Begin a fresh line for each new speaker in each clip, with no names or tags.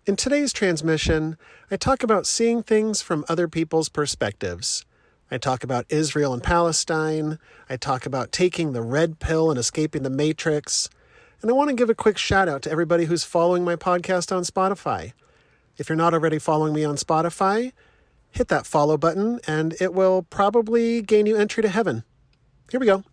In today's transmission, I talk about seeing things from other people's perspectives. I talk about Israel and Palestine. I talk about taking the red pill and escaping the matrix. And I want to give a quick shout out to everybody who's following my podcast on Spotify. If you're not already following me on Spotify, hit that follow button and it will probably gain you entry to heaven. Here we go.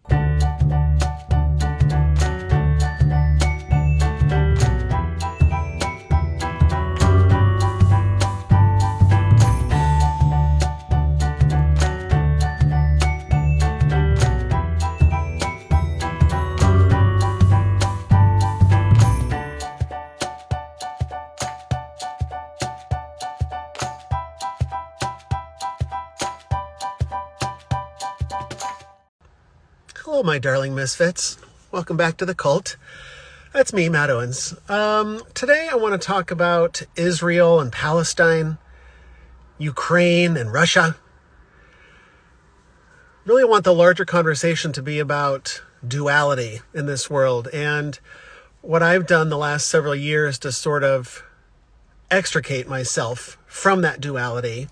Hello, my darling misfits. Welcome back to the cult. That's me, Matt Owens. Today I want to talk about Israel and Palestine, Ukraine and Russia. Really want the larger conversation to be about duality in this world and what I've done the last several years to sort of extricate myself from that duality,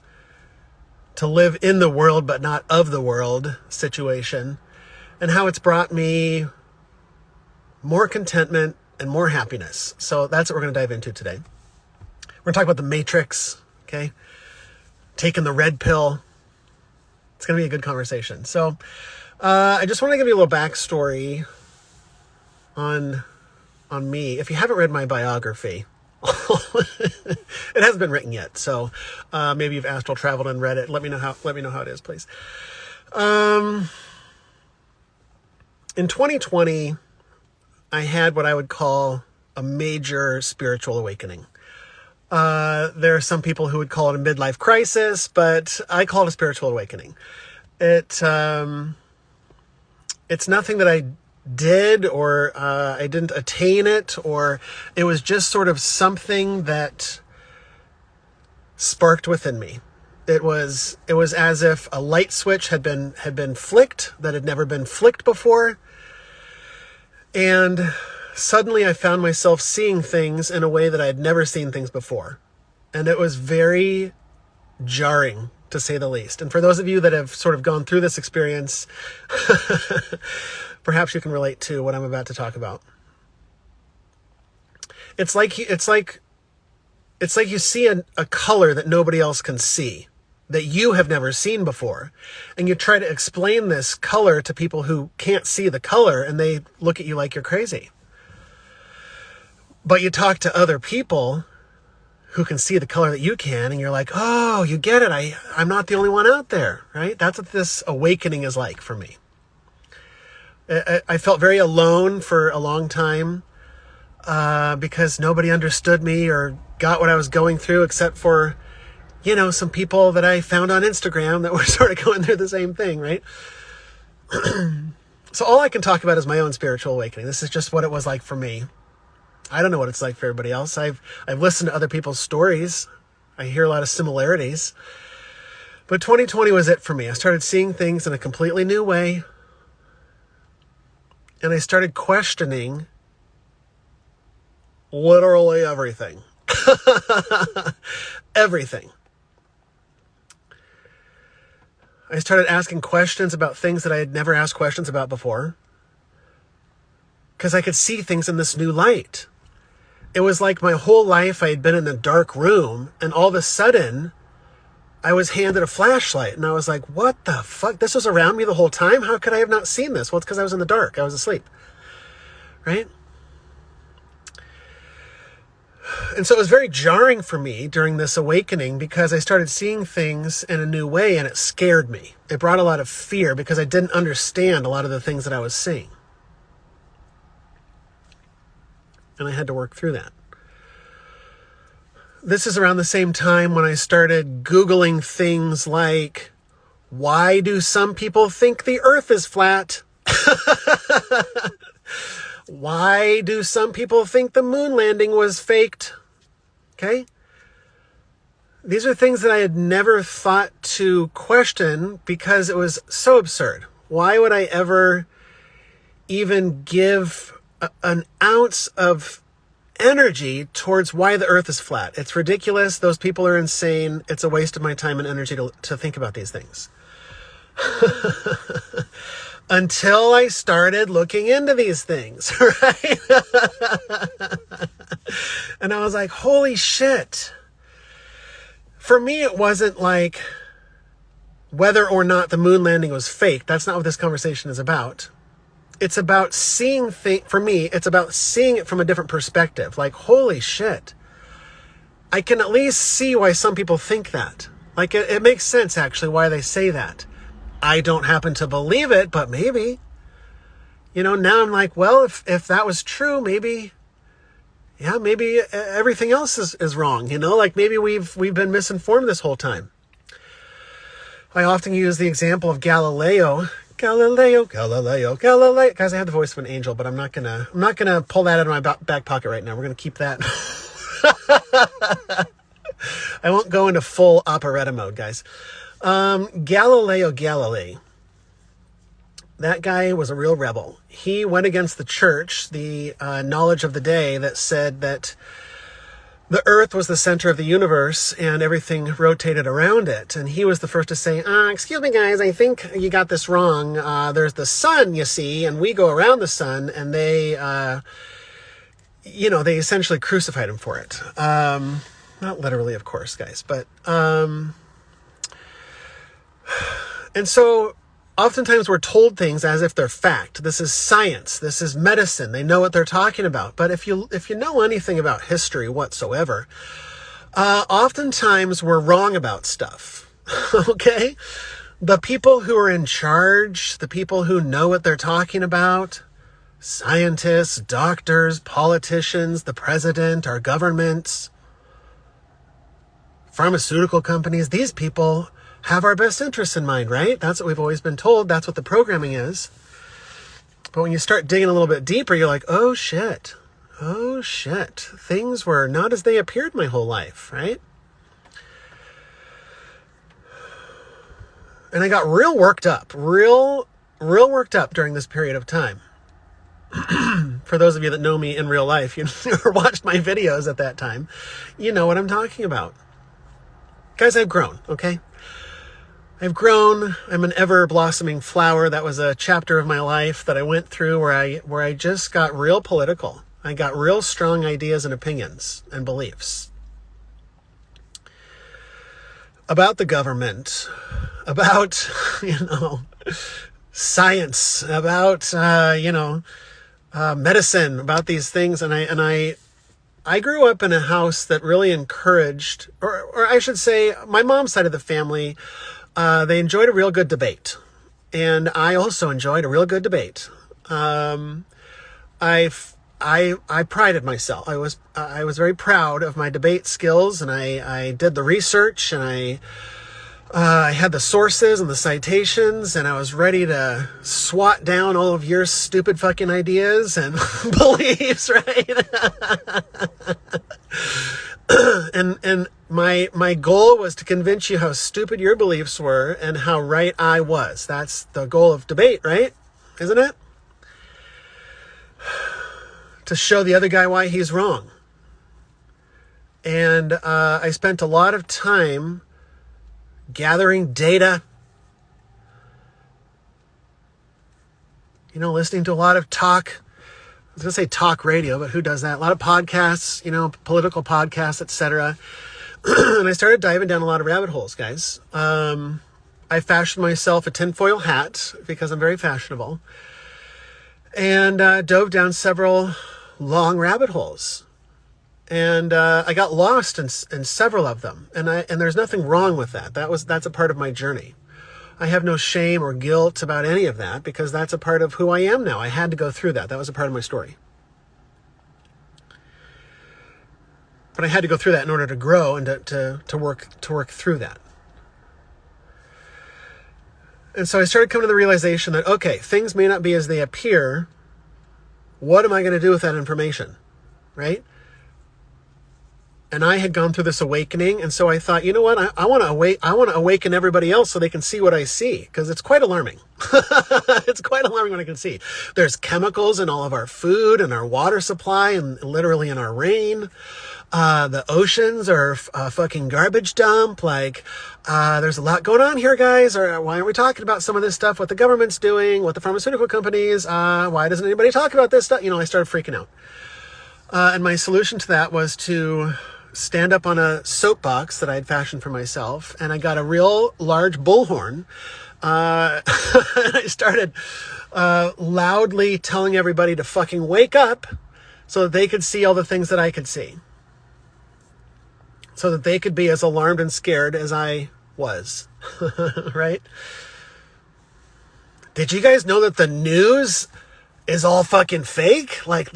to live in the world but not of the world situation, and how it's brought me more contentment and more happiness. So that's what we're going to dive into today. We're going to talk about the matrix, okay? Taking the red pill. It's going to be a good conversation. So I just want to give you a little backstory on me. If you haven't read my biography, it hasn't been written yet. So maybe you've astral traveled and read it. Let me know how it is, please. In 2020, I had what I would call a major spiritual awakening. There are some people who would call it a midlife crisis, but I call it a spiritual awakening. It's nothing that I did or I didn't attain it, or it was just sort of something that sparked within me. It was as if a light switch had been flicked that had never been flicked before. And suddenly I found myself seeing things in a way that I had never seen things before. And it was very jarring, to say the least. And for those of you that have sort of gone through this experience, perhaps you can relate to what I'm about to talk about. It's like you see a color that nobody else can see, that you have never seen before. And you try to explain this color to people who can't see the color, and they look at you like you're crazy. But you talk to other people who can see the color that you can, and you're like, oh, you get it. I'm not the only one out there, right? That's what this awakening is like for me. I felt very alone for a long time because nobody understood me or got what I was going through, except for some people that I found on Instagram that were sort of going through the same thing, right? So all I can talk about is my own spiritual awakening. This is just what it was like for me. I don't know what it's like for everybody else. I've listened to other people's stories. I hear a lot of similarities. But 2020 was it for me. I started seeing things in a completely new way. And I started questioning literally everything. Everything. I started asking questions about things that I had never asked questions about before, because I could see things in this new light. It was like my whole life I had been in a dark room, and all of a sudden I was handed a flashlight, and I was like, what the fuck? This was around me the whole time? How could I have not seen this? Well, it's because I was in the dark. I was asleep, right? And so it was very jarring for me during this awakening because I started seeing things in a new way, and it scared me. It brought a lot of fear because I didn't understand a lot of the things that I was seeing. And I had to work through that. This is around the same time when I started Googling things like, why do some people think the earth is flat? Why do some people think the moon landing was faked? Okay? These are things that I had never thought to question because it was so absurd. Why would I ever even give an ounce of energy towards why the earth is flat. It's ridiculous. Those people are insane. It's a waste of my time and energy to think about these things. Until I started looking into these things, right? And I was like, holy shit. For me, it wasn't like whether or not the moon landing was fake. That's not what this conversation is about. It's about seeing for me, it's about seeing it from a different perspective. Like, holy shit. I can at least see why some people think that. Like, it makes sense, actually, why they say that. I don't happen to believe it, but maybe. Now I'm like, well, if that was true, maybe everything else is wrong, like maybe we've been misinformed this whole time. I often use the example of Galileo. Guys, I have the voice of an angel, but I'm not gonna pull that out of my back pocket right now. We're gonna keep that. I won't go into full operetta mode, guys. Galileo Galilei. That guy was a real rebel. He went against the church, the knowledge of the day that said that the earth was the center of the universe and everything rotated around it. And he was the first to say, excuse me, guys, I think you got this wrong. There's the sun, you see, and we go around the sun. And they essentially crucified him for it. Not literally, of course, guys, but... And so oftentimes we're told things as if they're fact. This is science. This is medicine. They know what they're talking about. But if you know anything about history whatsoever, oftentimes we're wrong about stuff. Okay? The people who are in charge, the people who know what they're talking about, scientists, doctors, politicians, the president, our governments, pharmaceutical companies, these people have our best interests in mind, right? That's what we've always been told. That's what the programming is. But when you start digging a little bit deeper, you're like, oh shit. Things were not as they appeared my whole life, right? And I got real worked up during this period of time. For those of you that know me in real life, or watched my videos at that time, you know what I'm talking about. Guys, I've grown, okay? I've grown. I'm an ever-blossoming flower. That was a chapter of my life that I went through where I just got real political. I got real strong ideas and opinions and beliefs about the government, about, science, about, medicine, about these things. And I grew up in a house that really encouraged, or I should say, my mom's side of the family, they enjoyed a real good debate. And I also enjoyed a real good debate. I prided myself. I was very proud of my debate skills, and I did the research, and I had the sources and the citations, and I was ready to swat down all of your stupid fucking ideas and beliefs, right? And my goal was to convince you how stupid your beliefs were and how right I was. That's the goal of debate, right? Isn't it? To show the other guy why he's wrong. And I spent a lot of time gathering data, listening to a lot of talk. I was going to say talk radio, but who does that? A lot of podcasts, political podcasts, etc. And I started diving down a lot of rabbit holes, guys. I fashioned myself a tinfoil hat because I'm very fashionable, and dove down several long rabbit holes. And I got lost in several of them, and there's nothing wrong with that. That's a part of my journey. I have no shame or guilt about any of that because that's a part of who I am now. I had to go through that. That was a part of my story. But I had to go through that in order to grow and to work through that. And so I started coming to the realization that, okay, things may not be as they appear. What am I going to do with that information? Right? And I had gone through this awakening, and so I thought, you know what? I want to awaken everybody else so they can see what I see, because it's quite alarming. It's quite alarming what I can see. There's chemicals in all of our food and our water supply, and literally in our rain. The oceans are a fucking garbage dump. Like, there's a lot going on here, guys. Or why aren't we talking about some of this stuff? What the government's doing? What the pharmaceutical companies? Why doesn't anybody talk about this stuff? You know, I started freaking out. And my solution to that was to stand up on a soapbox that I had fashioned for myself, and I got a real large bullhorn. And I started loudly telling everybody to fucking wake up so that they could see all the things that I could see. So that they could be as alarmed and scared as I was. Right? Did you guys know that the news is all fucking fake? Like,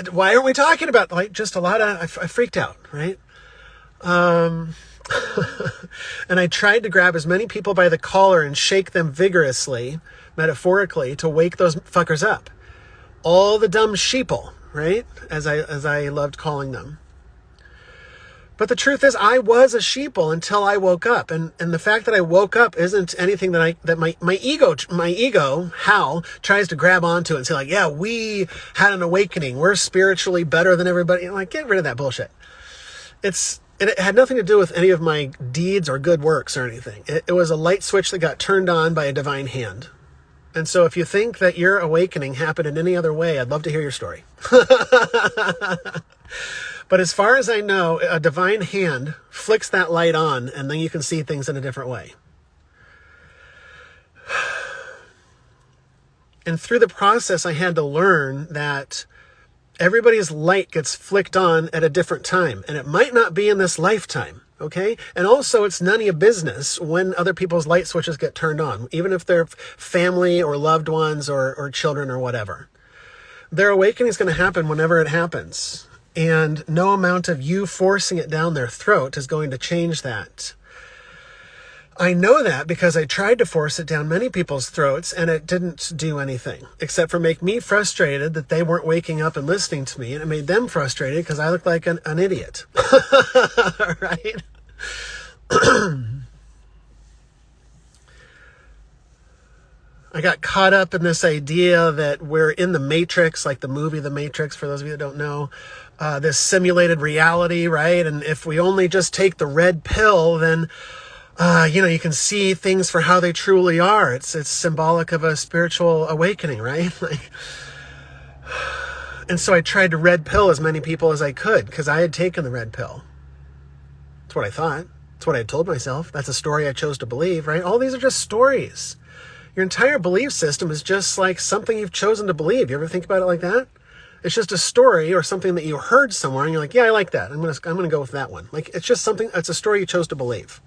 why aren't we talking about, like, just a lot of, I freaked out, right? And I tried to grab as many people by the collar and shake them vigorously, metaphorically, to wake those fuckers up. All the dumb sheeple, right? As I loved calling them. But the truth is, I was a sheeple until I woke up. And the fact that I woke up isn't anything that my ego, Hal, tries to grab onto and say, like, yeah, we had an awakening. We're spiritually better than everybody. I'm like, get rid of that bullshit. It had nothing to do with any of my deeds or good works or anything. It was a light switch that got turned on by a divine hand. And so if you think that your awakening happened in any other way, I'd love to hear your story. But as far as I know, a divine hand flicks that light on, and then you can see things in a different way. And through the process, I had to learn that everybody's light gets flicked on at a different time, and it might not be in this lifetime, okay? And also, it's none of your business when other people's light switches get turned on, even if they're family or loved ones or children or whatever. Their awakening is going to happen whenever it happens. And no amount of you forcing it down their throat is going to change that. I know that because I tried to force it down many people's throats, and it didn't do anything, except for make me frustrated that they weren't waking up and listening to me, and it made them frustrated because I looked like an idiot. Right? I got caught up in this idea that we're in the Matrix, like the movie The Matrix, for those of you that don't know, this simulated reality, right? And if we only just take the red pill, then, you can see things for how they truly are. It's symbolic of a spiritual awakening, right? And so I tried to red pill as many people as I could because I had taken the red pill. That's what I thought. That's what I had told myself. That's a story I chose to believe, right? All these are just stories. Your entire belief system is just like something you've chosen to believe. You ever think about it like that? It's just a story or something that you heard somewhere and you're like, yeah, I like that. I'm gonna go with that one. Like, it's just something, it's a story you chose to believe.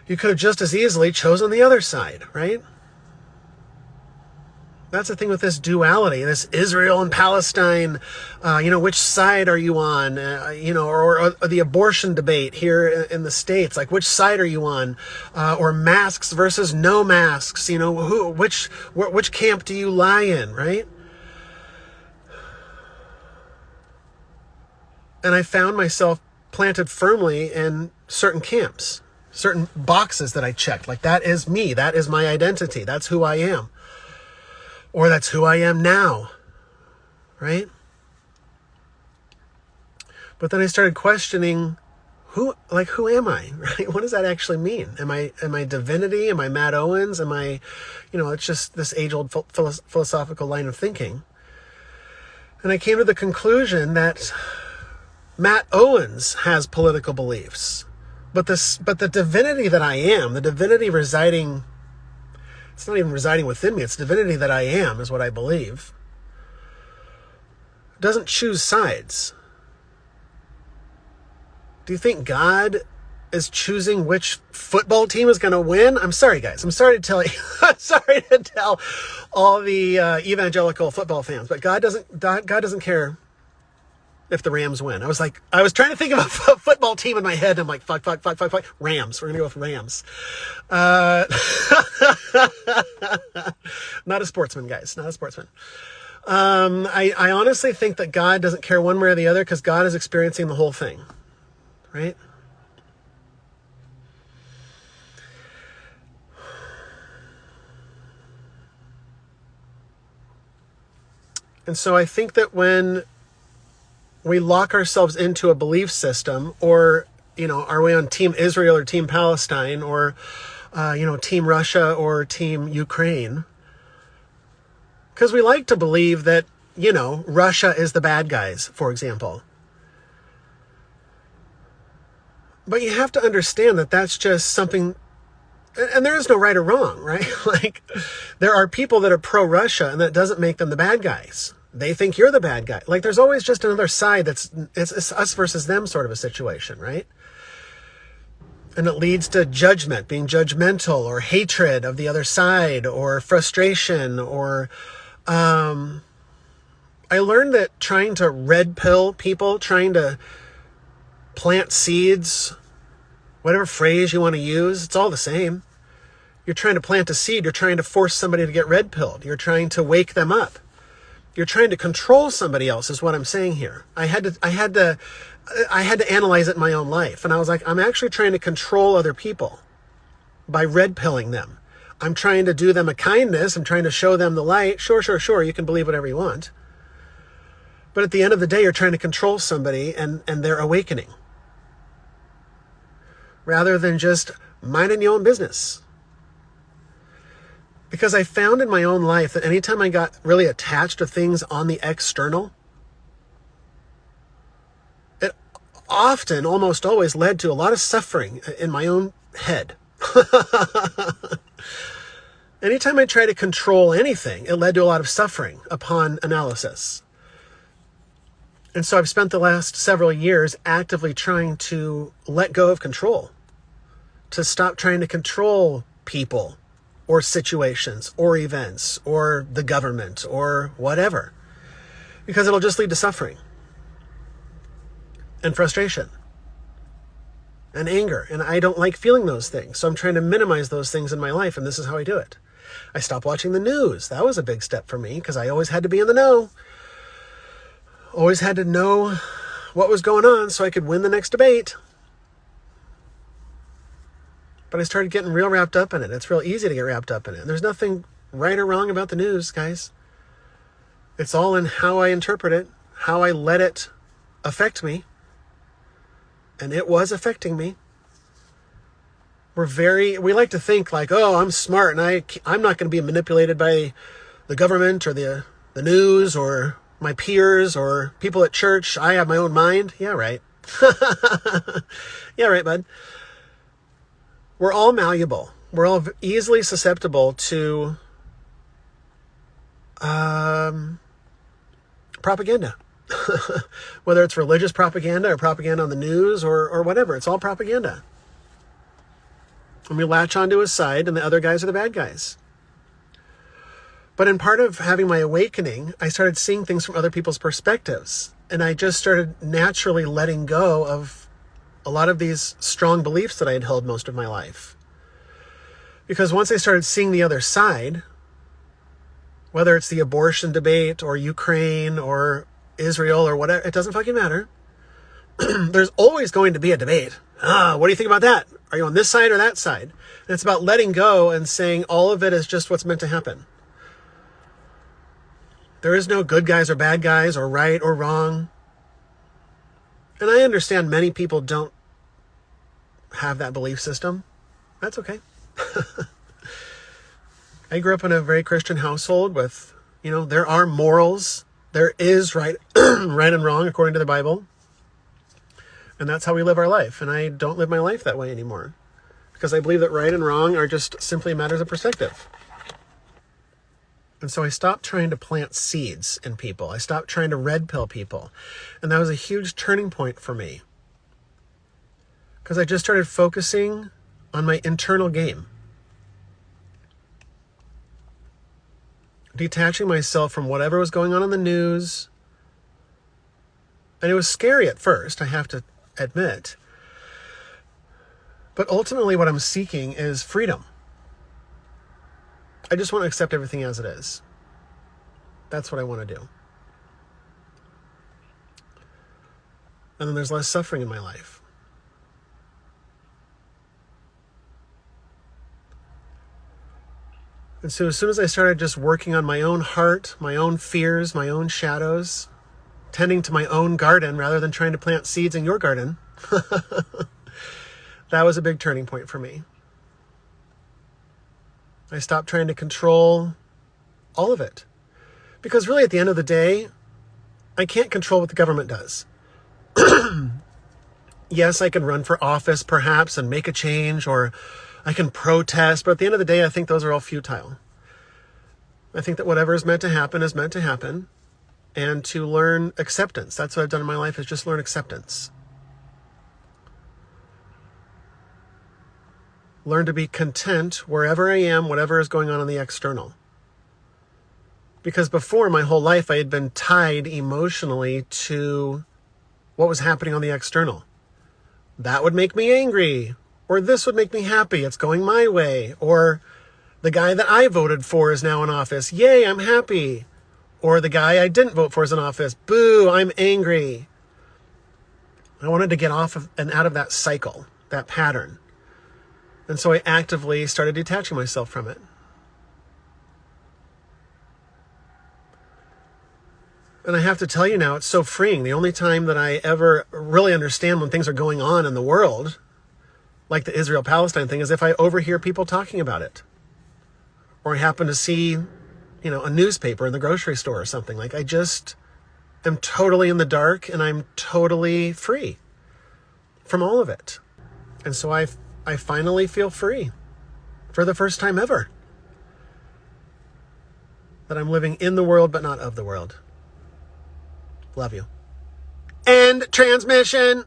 You could have just as easily chosen the other side, right? That's the thing with this duality, this Israel and Palestine, which side are you on, or the abortion debate here in the States, like which side are you on, or masks versus no masks, which camp do you lie in, right? And I found myself planted firmly in certain camps, certain boxes that I checked, like that is me, that is my identity, that's who I am. Or that's who I am now, right? But then I started questioning, who am I, right? What does that actually mean? Am I divinity? Am I Matt Owens? Am I, it's just this age-old philosophical line of thinking. And I came to the conclusion that Matt Owens has political beliefs, but the divinity that I am, the divinity residing, it's not even residing within me. It's divinity that I am, is what I believe. It doesn't choose sides. Do you think God is choosing which football team is going to win? I'm sorry, guys. I'm sorry to tell you. I'm sorry to tell all the evangelical football fans, but God doesn't care if the Rams win. I was trying to think of a football team in my head. And I'm like, fuck. Rams. We're going to go with Rams. Not a sportsman, guys. Not a sportsman. I honestly think that God doesn't care one way or the other because God is experiencing the whole thing, right? And so I think that when we lock ourselves into a belief system, or, are we on Team Israel or Team Palestine, or, Team Russia or Team Ukraine? Because we like to believe that, Russia is the bad guys, for example. But you have to understand that that's just something, and there is no right or wrong, right? Like, there are people that are pro-Russia, and that doesn't make them the bad guys. They think you're the bad guy. Like, there's always just another side it's us versus them sort of a situation, right? And it leads to judgment, being judgmental, or hatred of the other side, or frustration, or I learned that trying to red pill people, trying to plant seeds, whatever phrase you want to use, it's all the same. You're trying to plant a seed. You're trying to force somebody to get red pilled. You're trying to wake them up. You're trying to control somebody else, is what I'm saying here. I had to analyze it in my own life. And I was like, I'm actually trying to control other people by red pilling them. I'm trying to do them a kindness. I'm trying to show them the light. Sure. You can believe whatever you want. But at the end of the day, you're trying to control somebody and their awakening, rather than just minding your own business. Because I found in my own life that anytime I got really attached to things on the external, it often, almost always, led to a lot of suffering in my own head. Anytime I tried to control anything, it led to a lot of suffering upon analysis. And so I've spent the last several years actively trying to let go of control, to stop trying to control people or situations or events or the government or whatever, because it'll just lead to suffering and frustration and anger. And I don't like feeling those things. So I'm trying to minimize those things in my life. And this is how I do it. I stopped watching the news. That was a big step for me because I always had to be in the know. Always had to know what was going on so I could win the next debate. But I started getting real wrapped up in it. It's real easy to get wrapped up in it. There's nothing right or wrong about the news, guys. It's all in how I interpret it, how I let it affect me. And it was affecting me. We like to think like, oh, I'm smart and I'm not going to be manipulated by the government or the news or my peers or people at church. I have my own mind. Yeah, right. Yeah, right, bud. We're all malleable. We're all easily susceptible to propaganda. Whether it's religious propaganda or propaganda on the news or whatever. It's all propaganda. And we latch onto his side and the other guys are the bad guys. But in part of having my awakening, I started seeing things from other people's perspectives. And I just started naturally letting go of a lot of these strong beliefs that I had held most of my life. Because once I started seeing the other side, whether it's the abortion debate or Ukraine or Israel or whatever, it doesn't fucking matter. There's always going to be a debate. What do you think about that? Are you on this side or that side? And it's about letting go and saying all of it is just what's meant to happen. There is no good guys or bad guys or right or wrong. And I understand many people don't have that belief system. That's okay. I grew up in a very Christian household with, there are morals. There is right and wrong according to the Bible. And that's how we live our life. And I don't live my life that way anymore. Because I believe that right and wrong are just simply matters of perspective. And so I stopped trying to plant seeds in people. I stopped trying to red pill people. And that was a huge turning point for me. Because I just started focusing on my internal game. Detaching myself from whatever was going on in the news. And it was scary at first, I have to admit. But ultimately what I'm seeking is freedom. I just want to accept everything as it is. That's what I want to do. And then there's less suffering in my life. And so as soon as I started just working on my own heart, my own fears, my own shadows, tending to my own garden rather than trying to plant seeds in your garden, that was a big turning point for me. I stopped trying to control all of it. Because really, at the end of the day, I can't control what the government does. Yes, I can run for office perhaps and make a change, or I can protest, but at the end of the day, I think those are all futile. I think that whatever is meant to happen is meant to happen, and to learn acceptance. That's what I've done in my life, is just learn acceptance. Learn to be content wherever I am, whatever is going on in the external. Because before, my whole life, I had been tied emotionally to what was happening on the external. That would make me angry, or this would make me happy. It's going my way. Or the guy that I voted for is now in office. Yay, I'm happy. Or the guy I didn't vote for is in office. Boo, I'm angry. I wanted to get off of and out of that cycle, that pattern. And so I actively started detaching myself from it. And I have to tell you now, it's so freeing. The only time that I ever really understand when things are going on in the world, like the Israel-Palestine thing, is if I overhear people talking about it. Or I happen to see, a newspaper in the grocery store or something. Like, I just am totally in the dark, and I'm totally free from all of it. And so I finally feel free for the first time ever. That I'm living in the world, but not of the world. Love you. End transmission.